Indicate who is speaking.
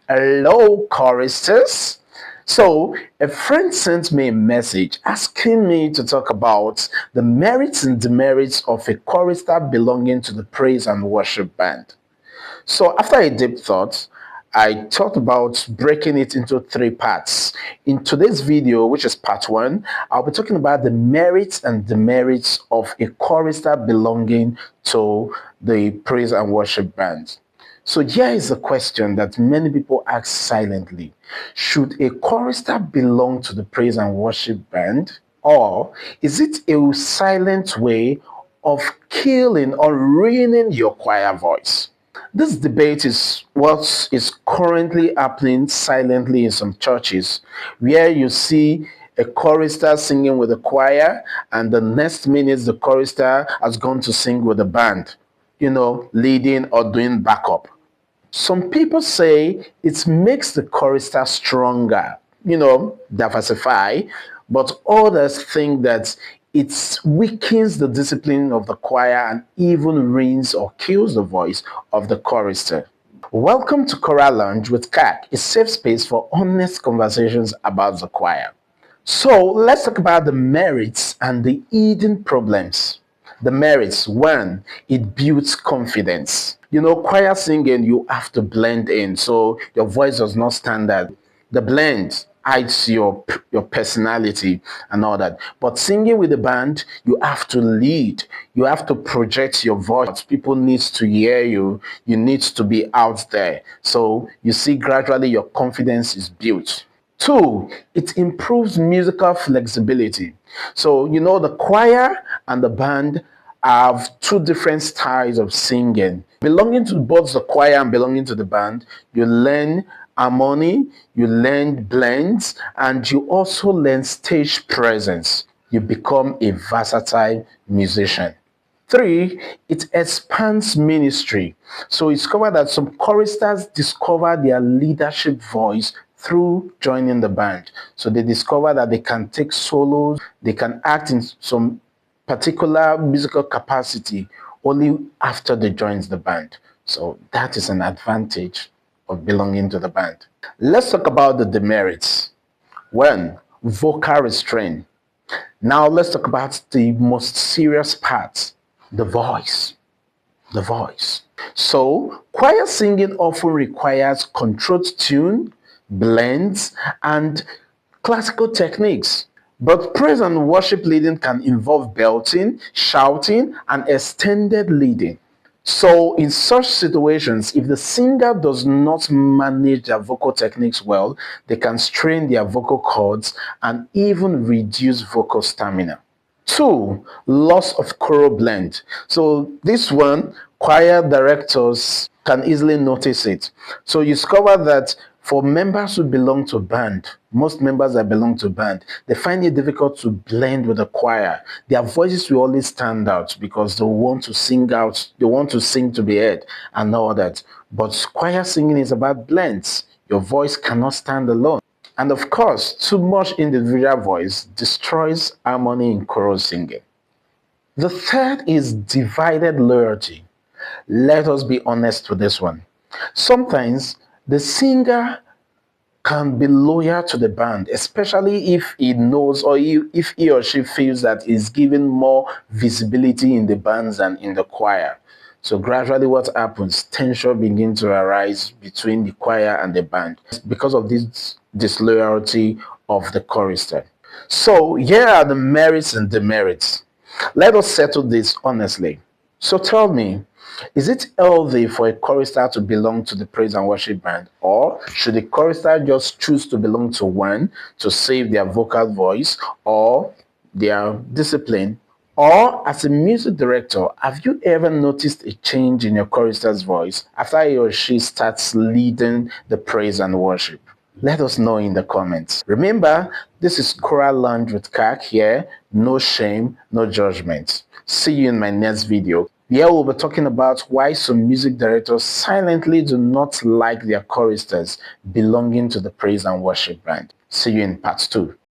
Speaker 1: Hello, choristers. So, a friend sent me a message asking me to talk about the merits and demerits of a chorister belonging to the praise and worship band. So, after a deep thought, I thought about breaking it into three parts. In today's video, which is part one, I'll be talking about the merits and demerits of a chorister belonging to the praise and worship band. So here is a question that many people ask silently. Should a chorister belong to the praise and worship band? Or is it a silent way of killing or ruining your choir voice? This debate is what is currently happening silently in some churches, where you see a chorister singing with the choir, and the next minute the chorister has gone to sing with the band, leading or doing backup. Some people say it makes the chorister stronger, diversify, but others think that it weakens the discipline of the choir and even ruins or kills the voice of the chorister. Welcome to Choral Lounge with CAC, a safe space for honest conversations about the choir. So let's talk about the merits and the hidden problems. The merits: one, it builds confidence. Choir singing, you have to blend in, so your voice does not stand out. The blend hides your personality and all that. But singing with the band, you have to lead. You have to project your voice. People need to hear you. You need to be out there. So you see, gradually your confidence is built. Two, it improves musical flexibility. So, the choir and the band have two different styles of singing. Belonging to both the choir and belonging to the band, you learn harmony, you learn blends, and you also learn stage presence. You become a versatile musician. Three, it expands ministry. So it's covered that some choristers discover their leadership voice through joining the band. So they discover that they can take solos, they can act in some particular musical capacity only after they join the band. So that is an advantage of belonging to the band. Let's talk about the demerits. One, vocal restraint. Now let's talk about the most serious part, the voice. The voice. So choir singing often requires controlled tune, blends, and classical techniques. But praise and worship leading can involve belting, shouting, and extended leading. So in such situations, if the singer does not manage their vocal techniques well, they can strain their vocal cords and even reduce vocal stamina. Two, loss of choral blend. So this one, choir directors can easily notice it. So you discover that for members who belong to band, most members that belong to band, they find it difficult to blend with the choir. Their voices will always stand out because they want to sing out, they want to sing to be heard and all that. But choir singing is about blends. Your voice cannot stand alone. And of course, too much individual voice destroys harmony in choral singing. The third is divided loyalty. Let us be honest with this one. Sometimes the singer can be loyal to the band, especially if he knows or if he or she feels that he's given more visibility in the bands than in the choir. So gradually what happens? Tension begins to arise between the choir and the band because of this disloyalty of the chorister. So here are the merits and demerits. Let us settle this honestly. So tell me, is it healthy for a chorister to belong to the praise and worship band, or should the chorister just choose to belong to one to save their vocal voice or their discipline? Or as a music director, have you ever noticed a change in your chorister's voice after he or she starts leading the praise and worship? Let us know in the comments. Remember, this is Choral Lounge with CAC here. No shame, no judgment. See you in my next video. Here we'll be talking about why some music directors silently do not like their choristers belonging to the praise and worship band. See you in part 2.